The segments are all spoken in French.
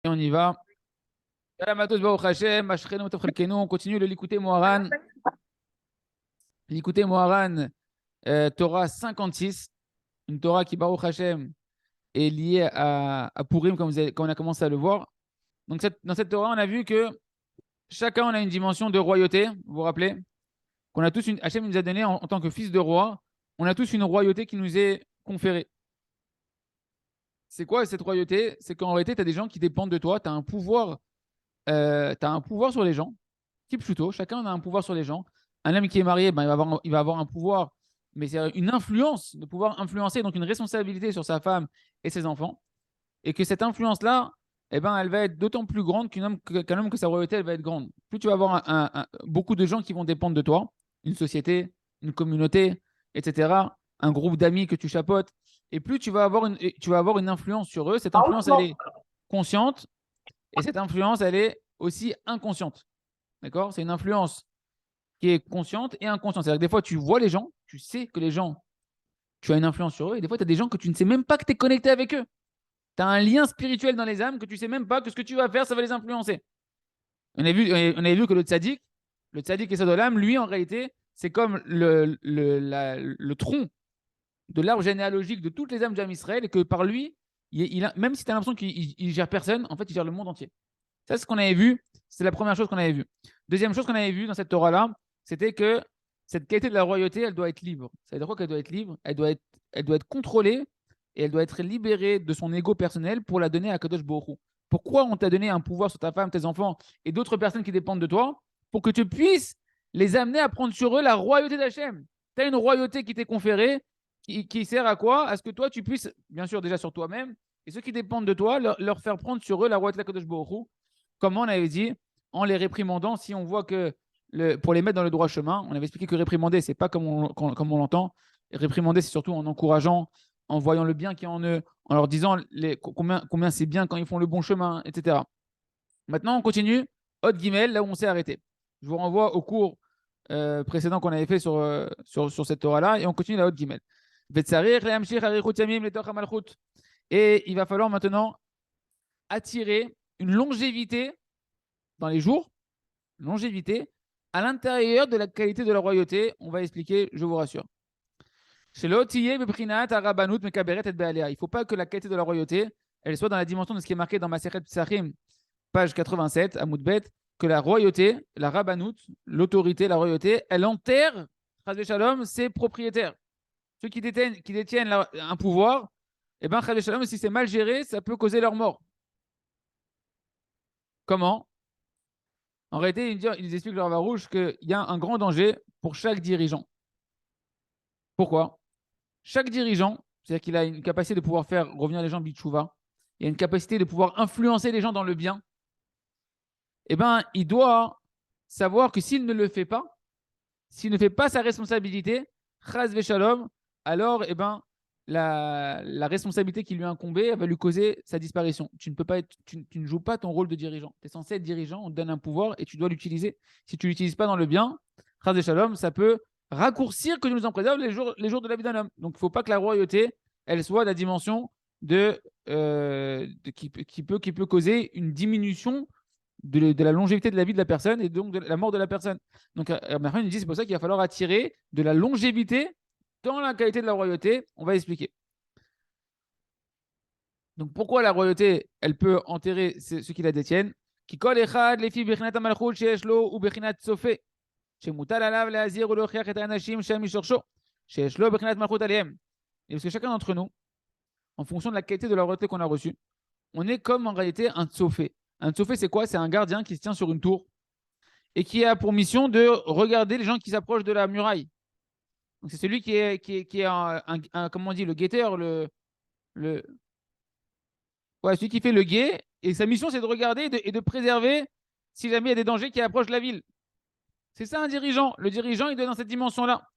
Et on y va. Salam à tous, Baruch Hashem, Ashrenu Tov Chelkenu. On continue le Likutei Moharan. Likutei Moharan, Torah 56. Une Torah qui, Baruch Hashem, est liée à Purim, comme on a commencé à le voir. Donc, dans cette Torah, on a vu que chacun on a une dimension de royauté. Vous vous rappelez qu'on a tous Hashem nous a donné en tant que fils de roi, on a tous une royauté qui nous est conférée. C'est quoi cette royauté? C'est qu'en réalité, tu as des gens qui dépendent de toi, tu as un pouvoir. Tu as un pouvoir sur les gens, type plutôt, chacun a un pouvoir sur les gens. Un homme qui est marié, ben, il va avoir un pouvoir, mais c'est une influence, de pouvoir influencer, donc une responsabilité sur sa femme et ses enfants. Et que cette influence-là, eh ben, elle va être d'autant plus grande qu'un homme que sa royauté, elle va être grande. Plus tu vas avoir beaucoup de gens qui vont dépendre de toi, une société, une communauté, etc., un groupe d'amis que tu chapeautes, et plus tu vas avoir une influence sur eux. Cette influence, elle est consciente et cette influence, elle est aussi inconsciente. D'accord? C'est une influence qui est consciente et inconsciente. C'est-à-dire que des fois, tu vois les gens, tu sais que les gens, tu as une influence sur eux, et des fois, tu as des gens que tu ne sais même pas que tu es connecté avec eux. Tu as un lien spirituel dans les âmes que tu ne sais même pas que ce que tu vas faire, ça va les influencer. On avait vu que le tzaddik et Sadolam, lui, en réalité, c'est comme le tronc de l'arbre généalogique de toutes les âmes d'Am Israël, et que par lui, même si tu as l'impression qu'il ne gère personne, en fait, il gère le monde entier. Ça, c'est ce qu'on avait vu. C'est la première chose qu'on avait vue. Deuxième chose qu'on avait vue dans cette Torah-là, c'était que cette qualité de la royauté, elle doit être libre. Ça veut dire quoi qu'elle doit être libre? Elle doit être contrôlée et elle doit être libérée de son ego personnel pour la donner à Kadosh Baruch Hu. Pourquoi on t'a donné un pouvoir sur ta femme, tes enfants et d'autres personnes qui dépendent de toi? Pour que tu puisses les amener à prendre sur eux la royauté d'Hachem. Tu as une royauté qui t'est conférée, qui sert à quoi? À ce que toi, tu puisses, bien sûr, déjà sur toi-même, et ceux qui dépendent de toi, leur faire prendre sur eux la royauté de Kadosh Baruch Hu. Comment on avait dit, en les réprimandant, si on voit que pour les mettre dans le droit chemin, on avait expliqué que réprimander, c'est pas comme on l'entend. Réprimander, c'est surtout en encourageant, en voyant le bien qu'il y a en eux, en leur disant combien c'est bien quand ils font le bon chemin, etc. Maintenant, on continue. Hot Guimel, là où on s'est arrêté. Je vous renvoie au cours précédent qu'on avait fait sur cette Torah-là, et on continue la Hot Guimel. Et il va falloir maintenant attirer une longévité dans les jours, longévité, à l'intérieur de la qualité de la royauté. On va expliquer, je vous rassure. Il ne faut pas que la qualité de la royauté, elle soit dans la dimension de ce qui est marqué dans Masechet Psachim, page 87, à Moudbet, que la royauté, la rabbanout, l'autorité, la royauté, elle enterre, Shalom, ses propriétaires. Ceux qui détiennent un pouvoir, et bien, Shalom, si c'est mal géré, ça peut causer leur mort. Comment? En réalité, ils expliquent leur Varouche qu'il y a un grand danger pour chaque dirigeant. Pourquoi? Chaque dirigeant, c'est-à-dire qu'il a une capacité de pouvoir faire revenir les gens bitchouva, il a une capacité de pouvoir influencer les gens dans le bien, eh ben, il doit savoir que s'il ne le fait pas, s'il ne fait pas sa responsabilité, chas veshalom, alors eh ben, la responsabilité qui lui a incombé va lui causer sa disparition. Tu ne joues pas ton rôle de dirigeant. Tu es censé être dirigeant, on te donne un pouvoir et tu dois l'utiliser. Si tu ne l'utilises pas dans le bien, chas veshalom, ça peut raccourcir, que nous en préserve, les jours de la vie d'un homme. Donc il ne faut pas que la royauté, elle soit la dimension qui peut causer une diminution de la longévité de la vie de la personne et donc de la mort de la personne. Donc, il dit c'est pour ça qu'il va falloir attirer de la longévité dans la qualité de la royauté. On va expliquer. Donc, pourquoi la royauté, elle peut enterrer ceux qui la détiennent? Qui colle echad les filles bechinat amalchut sheyesh lo ou bechinat sofe shemutal alav leazir ou leochiach et anashim shem mishorcho sheyesh lo bechinat malchut alehem. Et parce que chacun d'entre nous, en fonction de la qualité de la royauté qu'on a reçue, on est comme en réalité un tsofé. Un tsofé, c'est quoi? C'est un gardien qui se tient sur une tour et qui a pour mission de regarder les gens qui s'approchent de la muraille. Donc c'est celui qui est comment on dit, le guetteur, le... Ouais, celui qui fait le guet. Et sa mission, c'est de regarder et de préserver si jamais il y a des dangers qui approchent la ville. C'est ça un dirigeant. Le dirigeant, il doit être dans cette dimension-là.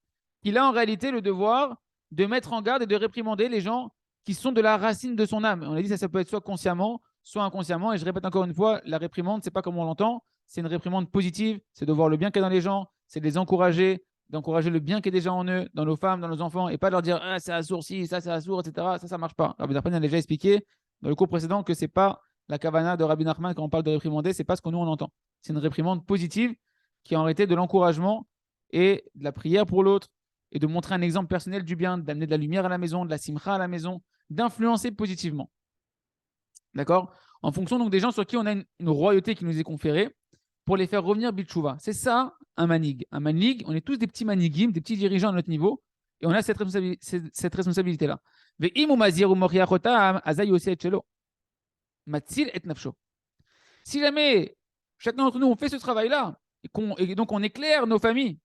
Il a en réalité le devoir de mettre en garde et de réprimander les gens qui sont de la racine de son âme. On a dit ça peut être soit consciemment, soit inconsciemment. Et je répète encore une fois, la réprimande, c'est pas comme on l'entend. C'est une réprimande positive. C'est de voir le bien qu'il y a dans les gens. C'est de les encourager, d'encourager le bien qui est déjà en eux, dans nos femmes, dans nos enfants, et pas de leur dire ah, c'est assourd, si, ça c'est assourd, etc. Ça marche pas. Alors, Abdelrahman a déjà expliqué dans le cours précédent que c'est pas la kavana de Rabbi Nachman quand on parle de réprimander, c'est pas ce que nous on entend. C'est une réprimande positive qui est en réalité de l'encouragement et de la prière pour l'autre et de montrer un exemple personnel du bien, d'amener de la lumière à la maison, de la simcha à la maison, d'influencer positivement. D'accord? En fonction donc des gens sur qui on a une royauté qui nous est conférée pour les faire revenir Bilchouva. C'est ça un manig. Un manig, on est tous des petits manigim, des petits dirigeants à notre niveau et on a cette responsabilité-là. Si jamais chacun d'entre nous on fait ce travail-là et donc on éclaire nos familles,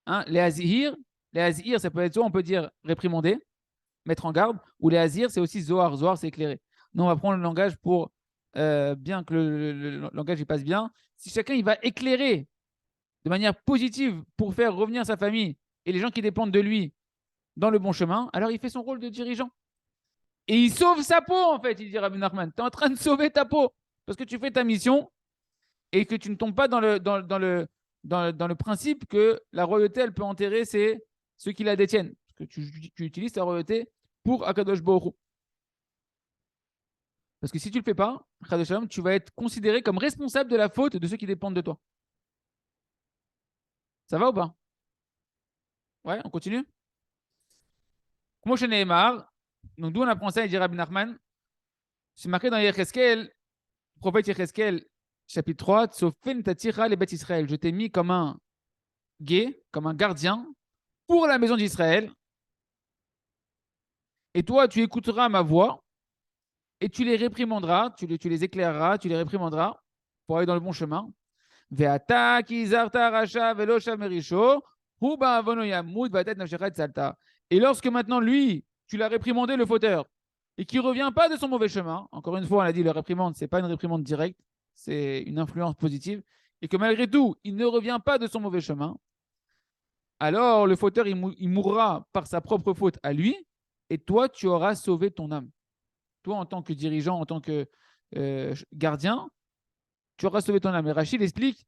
hein, les azihir, ça peut être soit on peut dire réprimander, mettre en garde, ou les azir, c'est aussi zohar. Zohar, c'est éclairer. Nous, on va prendre le langage pour bien que le langage y passe bien. Si chacun il va éclairer de manière positive pour faire revenir sa famille et les gens qui dépendent de lui dans le bon chemin, alors il fait son rôle de dirigeant. Et il sauve sa peau, en fait, il dit Rabbi Nachman. Tu es en train de sauver ta peau parce que tu fais ta mission et que tu ne tombes pas dans le principe que la royauté, elle peut enterrer ceux qui la détiennent. Parce que tu utilises ta royauté pour Akadosh Baruch Hu. Parce que si tu ne le fais pas, tu vas être considéré comme responsable de la faute de ceux qui dépendent de toi. Ça va ou pas? Ouais, on continue. Comme je n'ai marre, donc d'où on apprend ça, il dit Rabbi Nachman, c'est marqué dans Yecheskel, prophète Yecheskel, chapitre 3, Tsofen tatira les bêtes Israël. Je t'ai mis comme un guet, comme un gardien pour la maison d'Israël. Et toi, tu écouteras ma voix et tu les réprimanderas, tu les éclaireras, tu les réprimanderas pour aller dans le bon chemin. Et lorsque maintenant, lui, tu l'as réprimandé, le fauteur, et qu'il ne revient pas de son mauvais chemin, encore une fois, on a dit, la réprimande, ce n'est pas une réprimande directe, c'est une influence positive, et que malgré tout, il ne revient pas de son mauvais chemin, alors le fauteur, il mourra par sa propre faute à lui, et toi, tu auras sauvé ton âme. Toi, en tant que dirigeant, en tant que gardien, tu auras sauvé ton âme. Et Rachid explique,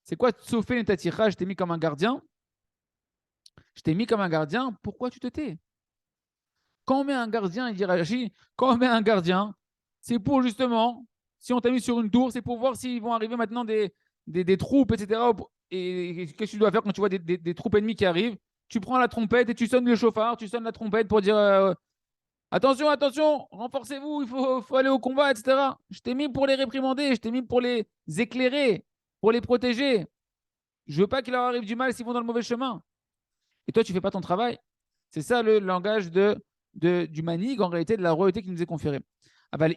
c'est quoi Tsofé Netaticha, je t'ai mis comme un gardien. Je t'ai mis comme un gardien, pourquoi tu te tais? Quand on met un gardien, il dit Rachid, quand on met un gardien, c'est pour justement, si on t'a mis sur une tour, c'est pour voir s'ils vont arriver maintenant des troupes, etc. Et qu'est-ce que tu dois faire quand tu vois des troupes ennemies qui arrivent? Tu prends la trompette et tu sonnes le chauffard, tu sonnes la trompette pour dire attention, attention, renforcez-vous, il faut aller au combat, etc. Je t'ai mis pour les réprimander, je t'ai mis pour les éclairer, pour les protéger. Je veux pas qu'il leur arrive du mal s'ils vont dans le mauvais chemin. Et toi, tu fais pas ton travail. C'est ça le langage du manig, en réalité, de la royauté qui nous est conférée. Mais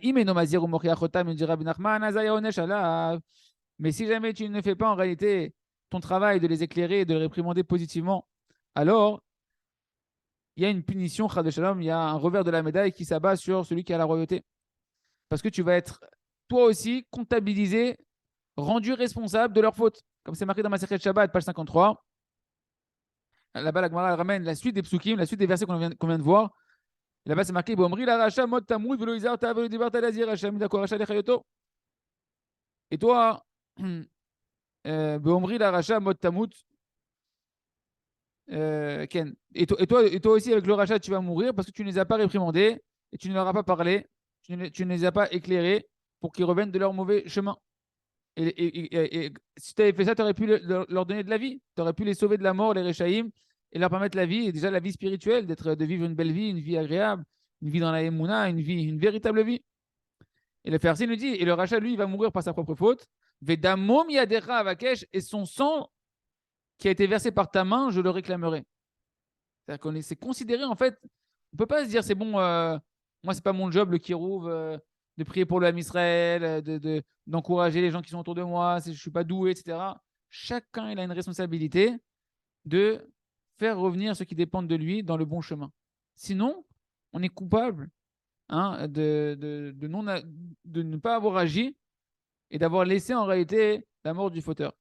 si jamais tu ne fais pas en réalité ton travail de les éclairer, de les réprimander positivement, alors il y a une punition, il y a un revers de la médaille qui s'abat sur celui qui a la royauté. Parce que tu vas être toi aussi comptabilisé, rendu responsable de leur faute. Comme c'est marqué dans ma Masechet Shabbat, page 53. Là-bas, la Gemara ramène la suite des psukim, la suite des versets qu'on vient de voir. Et là-bas, c'est marqué Et toi, Ken. Et toi aussi, avec le rachat, tu vas mourir parce que tu ne les as pas réprimandés et tu ne leur as pas parlé, tu ne les as pas éclairés pour qu'ils reviennent de leur mauvais chemin. Et si tu avais fait ça, tu aurais pu leur donner de la vie. Tu aurais pu les sauver de la mort, les Réchaïm, et leur permettre la vie, et déjà la vie spirituelle, de vivre une belle vie, une vie agréable, une vie dans la Emouna, une véritable vie. Et le Farsi nous dit, et le rachat, lui, il va mourir par sa propre faute. Vedamom yadecha avakesh, et son sang qui a été versé par ta main, je le réclamerai. C'est-à-dire qu'on c'est considéré, en fait, on ne peut pas se dire, c'est bon, moi, c'est pas mon job, le kirouv, de prier pour le Ham Israël, d'encourager les gens qui sont autour de moi, je ne suis pas doué, etc. Chacun, il a une responsabilité de faire revenir ceux qui dépendent de lui dans le bon chemin. Sinon, on est coupable, hein, de ne pas avoir agi et d'avoir laissé en réalité la mort du fauteur.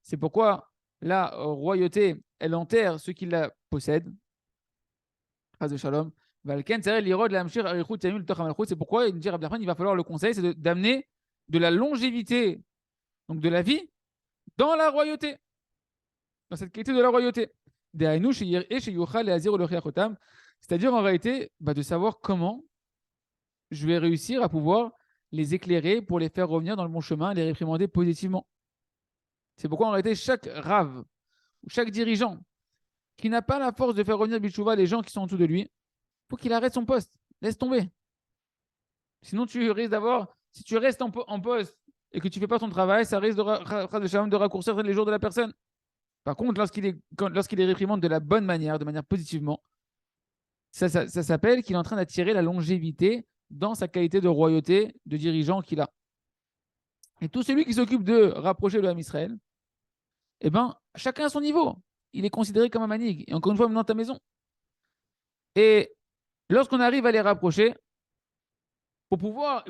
C'est pourquoi la royauté, elle enterre ceux qui la possèdent. C'est pourquoi il dit il va falloir le conseil, c'est d'amener de la longévité, donc de la vie, dans la royauté, dans cette qualité de la royauté. C'est-à-dire en réalité de savoir comment je vais réussir à pouvoir les éclairer pour les faire revenir dans le bon chemin, les réprimander positivement. C'est pourquoi en réalité, chaque rave ou chaque dirigeant qui n'a pas la force de faire revenir Bichouva les gens qui sont en dessous de lui, il faut qu'il arrête son poste. Laisse tomber. Sinon, tu risques d'avoir, si tu restes en poste et que tu ne fais pas ton travail, ça risque de raccourcir les jours de la personne. Par contre, lorsqu'il est réprimande de la bonne manière, de manière positivement, ça s'appelle qu'il est en train d'attirer la longévité dans sa qualité de royauté, de dirigeant qu'il a. Et tout celui qui s'occupe de rapprocher le Ham Israël, eh ben, chacun à son niveau. Il est considéré comme un manig. Et encore une fois, même dans ta maison. Et lorsqu'on arrive à les rapprocher, pour pouvoir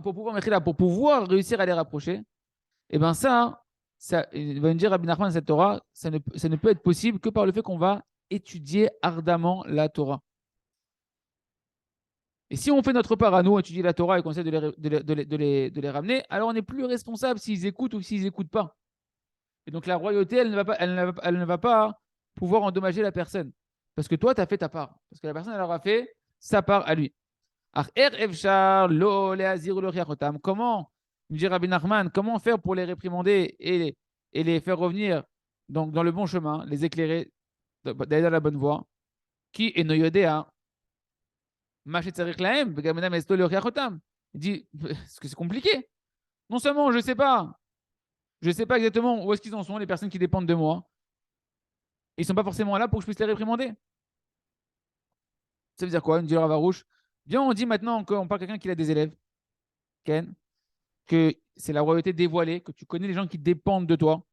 réussir à les rapprocher, eh ben il va nous dire Rabbi Nachman, cette Torah, ça ne peut être possible que par le fait qu'on va étudier ardemment la Torah. Et si on fait notre part à nous, étudier la Torah et qu'on essaie de les ramener, alors on n'est plus responsable s'ils écoutent ou s'ils n'écoutent pas. Et donc la royauté, elle ne va pas pouvoir endommager la personne. Parce que toi, tu as fait ta part. Parce que la personne, elle aura fait sa part à lui. Comment, me dit Rabbi Nachman, comment faire pour les réprimander et les faire revenir donc, dans le bon chemin, les éclairer, d'aller dans la bonne voie? Qui est noyodéa? Il dit, est-ce que c'est compliqué? Non seulement je ne sais pas exactement où est-ce qu'ils en sont, les personnes qui dépendent de moi. Ils ne sont pas forcément là pour que je puisse les réprimander. Ça veut dire quoi? Une dit le Ravarouche. Bien, on dit maintenant qu'on parle de quelqu'un qui a des élèves, Ken, que c'est la royauté dévoilée, que tu connais les gens qui dépendent de toi.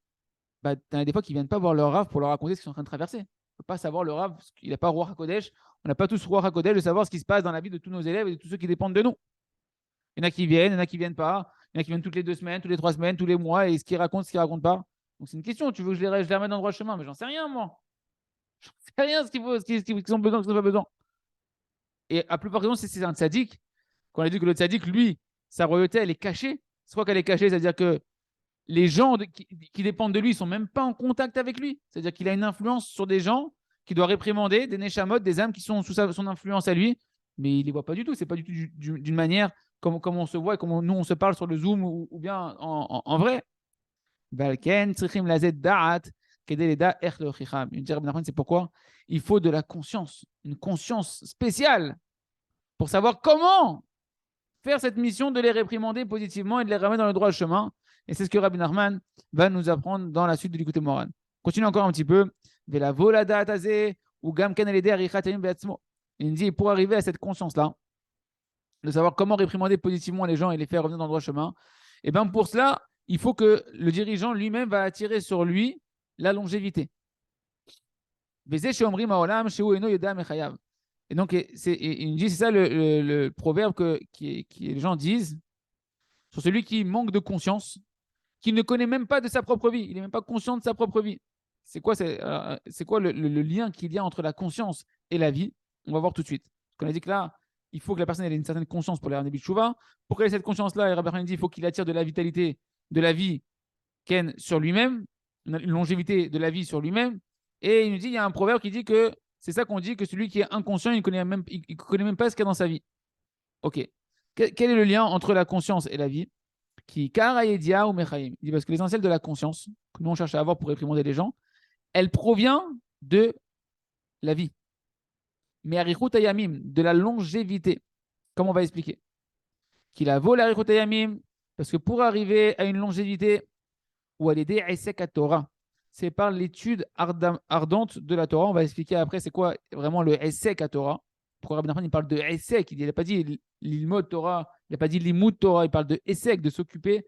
Bah, tu as des fois qui ne viennent pas voir leur Rav pour leur raconter ce qu'ils sont en train de traverser. On ne peut pas savoir le Rav, il n'a pas Roi HaKodesh. On n'a pas tous Roi HaKodesh de savoir ce qui se passe dans la vie de tous nos élèves et de tous ceux qui dépendent de nous. Il y en a qui viennent, il y en a qui ne viennent pas. Il y en a qui viennent toutes les 2 semaines, toutes les 3 semaines, tous les mois, et ce qu'ils racontent, ce qu'ils ne racontent pas. Donc c'est une question. Tu veux que je les ramène dans le droit chemin? Mais j'en sais rien, moi. J'en sais rien ce qu'ils ont besoin, ce qu'ils n'ont pas besoin. Et à plupart du temps, c'est un tzaddik. Quand on a dit que le tzaddik, lui, sa royauté, elle est cachée. C'est quoi qu'elle est cachée? C'est-à-dire que les gens qui dépendent de lui ne sont même pas en contact avec lui. C'est-à-dire qu'il a une influence sur des gens qui doit réprimander, des neshamot, des âmes qui sont sous son influence à lui, mais il ne les voit pas du tout. C'est pas du tout d'une manière comme on se voit et comme nous on se parle sur le Zoom ou bien en vrai. C'est pourquoi il faut de la conscience, une conscience spéciale pour savoir comment faire cette mission de les réprimander positivement et de les ramener dans le droit chemin. Et c'est ce que Rabbi Nachman va nous apprendre dans la suite de l'écouter Moran. Continue encore un petit peu. Il dit, pour arriver à cette conscience-là, de savoir comment réprimander positivement les gens et les faire revenir dans le droit chemin, et bien pour cela, il faut que le dirigeant lui-même va attirer sur lui la longévité. Et donc, il dit, c'est ça le proverbe que les gens disent sur celui qui manque de conscience, qui ne connaît même pas de sa propre vie. Il n'est même pas conscient de sa propre vie. C'est quoi le lien qu'il y a entre la conscience et la vie? On va voir tout de suite. On a dit que là, il faut que la personne ait une certaine conscience pour les ramener Bichouva. Pour qu'elle ait cette conscience-là, Rabbi dit il faut qu'il attire de la vitalité de la vie Ken sur lui-même, une longévité de la vie sur lui-même. Et il nous dit, il y a un proverbe qui dit que c'est ça qu'on dit, que celui qui est inconscient, il ne connaît même pas ce qu'il y a dans sa vie. Ok. Quel est le lien entre la conscience et la vie? Qui Karayedia ou Mechaim. Il dit parce que l'essentiel de la conscience que nous on cherche à avoir pour réprimander les gens, elle provient de la vie. Mais Arichut Ayamim, de la longévité. Comme on va expliquer. Qu'il a volé Arichut Ayamim, parce que pour arriver à une longévité, ou à l'aider à Torah, c'est par l'étude ardente de la Torah. On va expliquer après c'est quoi vraiment le Essek à Torah. Pourquoi Rabbi Nachman il parle de Essek, il n'a pas dit l'ilmod Torah, il n'a pas dit l'imoud Torah, il parle de Essek, de s'occuper.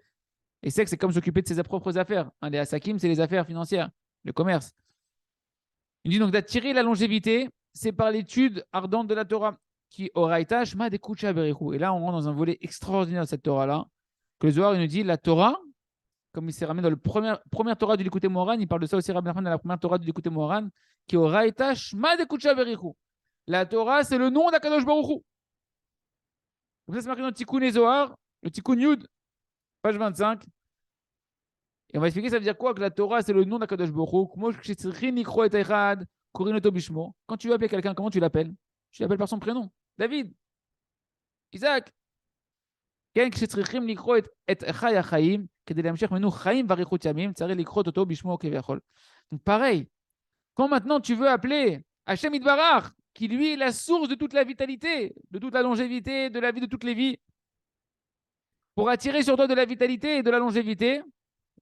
Essek, c'est comme s'occuper de ses propres affaires. Les Asakim, c'est les affaires financières, le commerce. Il dit donc d'attirer la longévité, c'est par l'étude ardente de la Torah. Qui oraita shma de kucha berichu. Et là, on rentre dans un volet extraordinaire de cette Torah-là, que le Zohar il nous dit la Torah, comme il s'est ramené dans le premier Torah du Likutei Moharan, il parle de ça aussi Rabbi Nachman dans la première Torah du Likutei Moharan, qui est oraita shma de kucha berichu. La Torah, c'est le nom d'Akadosh Baruch Hu. Comme ça, c'est marqué dans le Tikkun et Zohar, le Tikkun Yud, page 25. Et on va expliquer ça veut dire quoi que la Torah, c'est le nom d'Akadosh Baruch Hu. Quand tu veux appeler quelqu'un, comment tu l'appelles? Tu l'appelles par son prénom. David, Isaac. כן, כשצריכים לקרוא את חי החיים, כדי להמשיך מנו חיים ואריכות ימים, צריך לקרוא אותו בשמו כביכול. Donc pareil, quand maintenant tu veux appeler Hachem Yitbarach, qui lui est la source de toute la vitalité, de toute la longévité, de la vie de toutes les vies, pour attirer sur toi de la vitalité et de la longévité,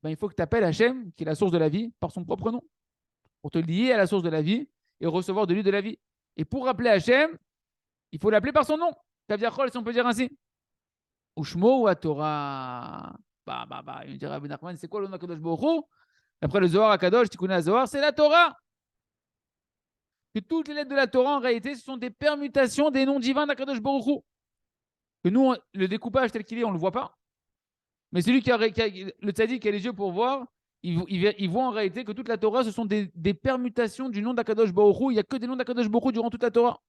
ben, il faut que tu appelles Hachem, qui est la source de la vie, par son propre nom, pour te lier à la source de la vie et recevoir de lui de la vie. Et pour appeler Hachem, il faut l'appeler par son nom. Kaviachol, si on peut dire ainsi. Ushmo ou à Torah. Il me dira, Rabbi Nachman, c'est quoi le nom d'Akadosh Baruch Hu? Après le Zohar Akadosh, tu connais le Zohar, c'est la Torah. Que toutes les lettres de la Torah, en réalité, ce sont des permutations des noms divins d'Akadosh Baruch Hu. Que nous, le découpage tel qu'il est, on ne le voit pas. Mais celui qui a le tzaddik qui a les yeux pour voir, il voit en réalité que toute la Torah, ce sont des permutations du nom d'Akadosh Baruch Hu. Il n'y a que des noms d'Akadosh Baruch Hu durant toute la Torah.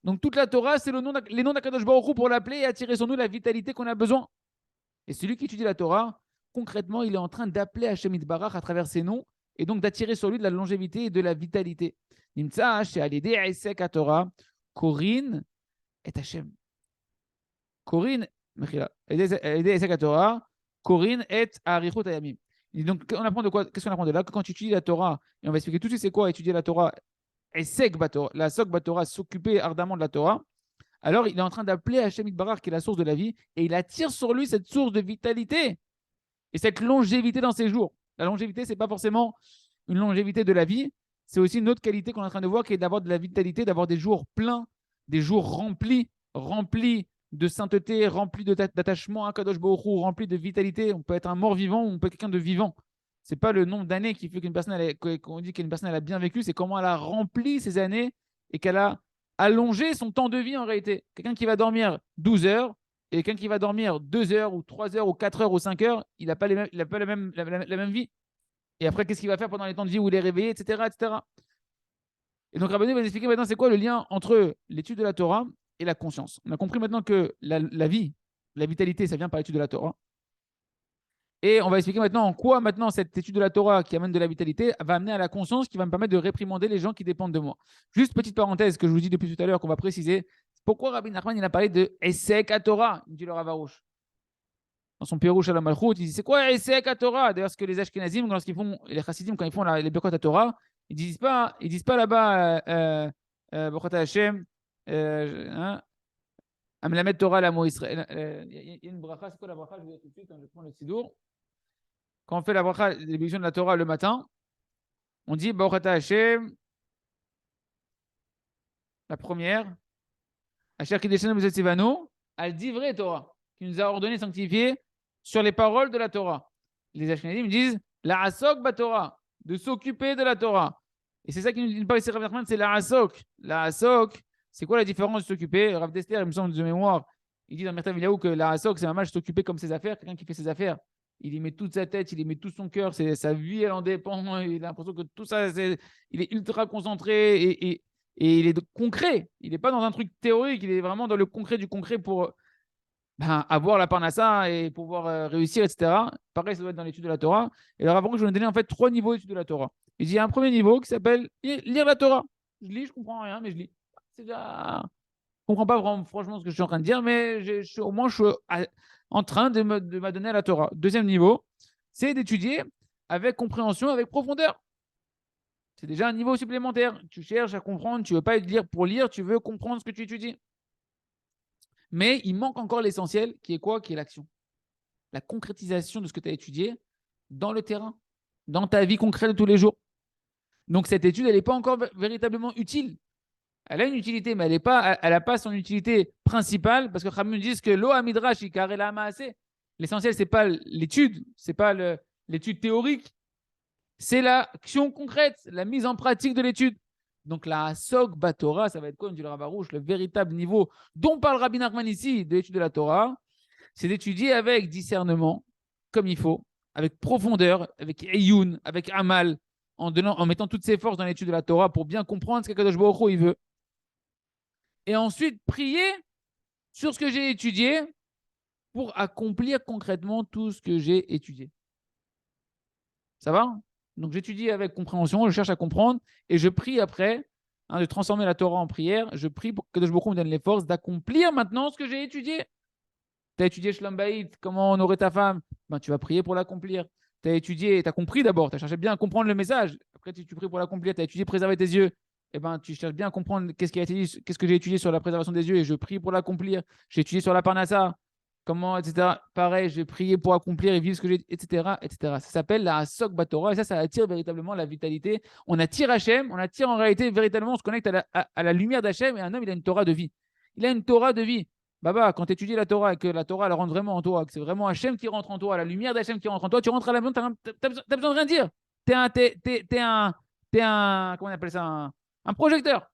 Donc toute la Torah, c'est les noms d'Akadosh Baruch Hu pour l'appeler et attirer sur nous la vitalité qu'on a besoin. Et celui qui étudie la Torah, concrètement, il est en train d'appeler Hachem Yitbarach à travers ses noms et donc d'attirer sur lui de la longévité et de la vitalité. Nimtza, she'alidei Isek HaTorah, Korin et Hachem. Korin, alidei Isek HaTorah, Korin et Arichut Hayamim. Donc, on apprend de quoi? Qu'est-ce qu'on apprend de là? Que quand tu étudies la Torah, et on va expliquer tout de suite c'est quoi étudier la Torah, Isek Batorah, la Sok Batorah, s'occuper ardemment de la Torah. Alors, il est en train d'appeler Hachem Yitbarach, qui est la source de la vie, et il attire sur lui cette source de vitalité et cette longévité dans ses jours. La longévité, ce n'est pas forcément une longévité de la vie, c'est aussi une autre qualité qu'on est en train de voir, qui est d'avoir de la vitalité, d'avoir des jours pleins, des jours remplis de sainteté, remplis d'attachement à Kadosh Baruch Hu, remplis de vitalité. On peut être un mort-vivant ou on peut être quelqu'un de vivant. Ce n'est pas le nombre d'années qui fait qu'on dit qu'une personne elle a bien vécu, c'est comment elle a rempli ses années et qu'elle a allongé son temps de vie en réalité. Quelqu'un qui va dormir 12 heures et quelqu'un qui va dormir 2 heures ou 3 heures ou 4 heures ou 5 heures, il n'a pas, la même vie. Et après, qu'est-ce qu'il va faire pendant les temps de vie où il est réveillé, etc. etc. Et donc, Rabbeinu va nous expliquer maintenant c'est quoi le lien entre l'étude de la Torah et la conscience. On a compris maintenant que la vie, la vitalité, ça vient par l'étude de la Torah. Et on va expliquer maintenant en quoi maintenant cette étude de la Torah qui amène de la vitalité va amener à la conscience qui va me permettre de réprimander les gens qui dépendent de moi. Juste petite parenthèse que je vous dis depuis tout à l'heure qu'on va préciser. Pourquoi Rabbi Nachman il a parlé de Esek HaTorah, dit le Rav Arush. Dans son Pirouche à la Malchut, il dit c'est quoi Esek HaTorah? D'ailleurs, ce que les Ashkenazim, lorsqu'ils font, les Chassidim, quand ils font les Birkot HaTorah, ils disent pas là-bas Birkot Hashem, Amelamed Torah la Israël. Il y a une bracha, c'est quoi la bracha? Je vais dire tout de suite, je prends le Sidour. Quand on fait la bracha, l'émission de la Torah le matin, on dit Baruch Hashem, la première, Asher Kideshanu B'Zet Tzivanu, al Divrei Torah, qui nous a ordonné de sanctifier sur les paroles de la Torah. Les Ashkenazim disent la Asok Batorah, de s'occuper de la Torah. Et c'est ça qui nous parle ici, Rav Nachman, c'est la Asok. La Asok, c'est quoi la différence de s'occuper? Rav Dester, il me semble de mémoire, il dit dans Mertav Eliyahu que la Asok, c'est un match s'occuper comme ses affaires, quelqu'un qui fait ses affaires. Il y met toute sa tête, il y met tout son cœur, sa vie, elle en dépend. Il a l'impression que tout ça, il est ultra concentré et il est concret. Il n'est pas dans un truc théorique, il est vraiment dans le concret du concret pour avoir la parnassa et pouvoir réussir, etc. Pareil, ça doit être dans l'étude de la Torah. Et le rapport que je vais vous donner en fait 3 niveaux d'étude de la Torah. Il dit il y a un premier niveau qui s'appelle lire la Torah. Je lis, je comprends rien, mais je lis. C'est déjà... Je ne comprends pas vraiment, franchement ce que je suis en train de dire, mais au moins je suis en train de m'adonner à la Torah. Deuxième niveau, c'est d'étudier avec compréhension, avec profondeur. C'est déjà un niveau supplémentaire. Tu cherches à comprendre, tu ne veux pas lire pour lire, tu veux comprendre ce que tu étudies. Mais il manque encore l'essentiel, qui est quoi? Qui est l'action. La concrétisation de ce que tu as étudié dans le terrain, dans ta vie concrète de tous les jours. Donc cette étude, elle n'est pas encore véritablement utile. Elle a une utilité, mais elle n'a pas son utilité principale, parce que Khamim dit que l'o amidrash ikar el ha'maaseh. L'essentiel, ce n'est pas l'étude, ce n'est pas l'étude théorique, c'est l'action concrète, la mise en pratique de l'étude. Donc la Asok Batorah, ça va être quoi, dit le Rav Arush, le véritable niveau dont parle Rabbi Nachman ici, de l'étude de la Torah, c'est d'étudier avec discernement, comme il faut, avec profondeur, avec Eyun, avec Amal, en mettant toutes ses forces dans l'étude de la Torah pour bien comprendre ce qu'Akadosh Baruch Hu il veut. Et ensuite, prier sur ce que j'ai étudié pour accomplir concrètement tout ce que j'ai étudié. Ça va? Donc, j'étudie avec compréhension, je cherche à comprendre et je prie après de transformer la Torah en prière. Je prie pour que Kadosh Baruch Hu me donne les forces d'accomplir maintenant ce que j'ai étudié. Tu as étudié Shlom Bayit, comment honorer ta femme, ben, tu vas prier pour l'accomplir. Tu as étudié, tu as compris d'abord, tu as cherché bien à comprendre le message. Après, tu pries pour l'accomplir. Tu as étudié préserver tes yeux. Eh ben, tu cherches bien à comprendre qu'est-ce que j'ai étudié sur la préservation des yeux et je prie pour l'accomplir. J'ai étudié sur la parnassa, comment, etc. Pareil, j'ai prié pour accomplir et vivre ce que j'ai, etc., etc. Ça s'appelle la Asok Batora et ça attire véritablement la vitalité. On attire Hachem, on attire en réalité véritablement, on se connecte à la lumière d'Hachem et un homme, il a une Torah de vie. Il a une Torah de vie. Baba, quand tu étudies la Torah et que la Torah elle rentre vraiment en toi, que c'est vraiment Hachem qui rentre en toi, la lumière d'Hachem qui rentre en toi, tu rentres à la maison, tu n'as besoin de rien dire. T'es un, comment on appelle ça, un projecteur.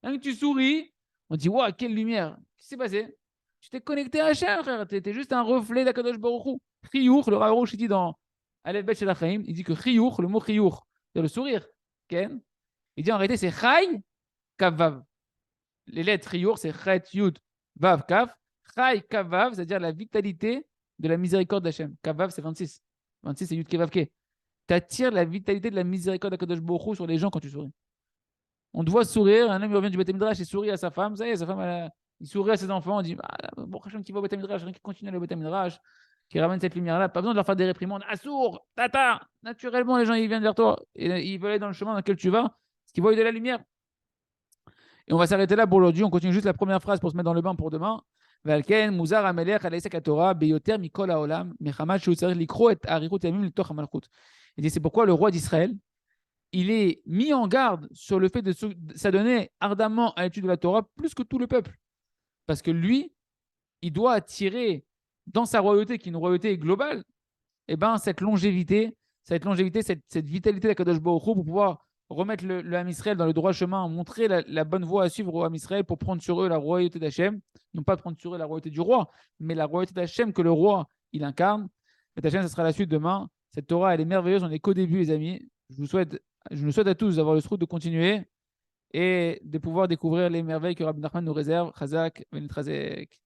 Hein, tu souris, on dit, waouh, quelle lumière. Qu'est-ce qui s'est passé? Tu t'es connecté à Hachem, frère. Tu étais juste un reflet d'Akadosh Baruch Hu. Chiyuch, le Rav Arush, il dit dans Aleph Bet Shelachim, il dit que Chiyuch, le mot Chiyuch, c'est le sourire. Ken. Il dit en réalité, c'est Chai Kavav. Les lettres Chiyuch, c'est Chet Yud Vav Kaf. Chai Kavav, c'est-à-dire la vitalité de la miséricorde d'Hachem. Kavav, c'est 26. 26, c'est Yud Kevav Ke. Tu attires la vitalité de la miséricorde d'Akadosh Baruch Hu sur les gens quand tu souris. On te voit sourire, un homme il revient du Beth Midrash, il sourit à sa femme, ça y est, sa femme, il sourit à ses enfants, on dit, ah, bon, Hachem qui va au Beth Midrash, qui continue le Beth Midrash, qui ramène cette lumière-là, pas besoin de leur faire des réprimandes, assour, tata, naturellement les gens ils viennent vers toi, et ils veulent aller dans le chemin dans lequel tu vas, parce qu'ils voient de la lumière. Et on va s'arrêter là pour aujourd'hui, on continue juste la première phrase pour se mettre dans le bain pour demain. Valken, Muzar, Amelech, Alaïsek Torah, Beyoter, Mikol Haolam, Mechamad, Shusar, Likro, et Arikut, Yamim, Litoch, Hamalchut. Il dit, c'est pourquoi le roi d'Israël, il est mis en garde sur le fait de s'adonner ardemment à l'étude de la Torah plus que tout le peuple. Parce que lui, il doit attirer dans sa royauté, qui est une royauté globale, eh ben, cette longévité, cette vitalité d'Akadosh Baruch Hu pour pouvoir remettre le Ham Israël dans le droit chemin, montrer la bonne voie à suivre au Ham Israël pour prendre sur eux la royauté d'Hachem, non pas prendre sur eux la royauté du roi, mais la royauté d'Hachem que le roi, il incarne. Et Hachem, ce sera la suite demain. Cette Torah, elle est merveilleuse, on n'est qu'au début, les amis. Je nous souhaite à tous d'avoir le souhait de continuer et de pouvoir découvrir les merveilles que Rabbi Nachman nous réserve. Chazak, Benitrazek.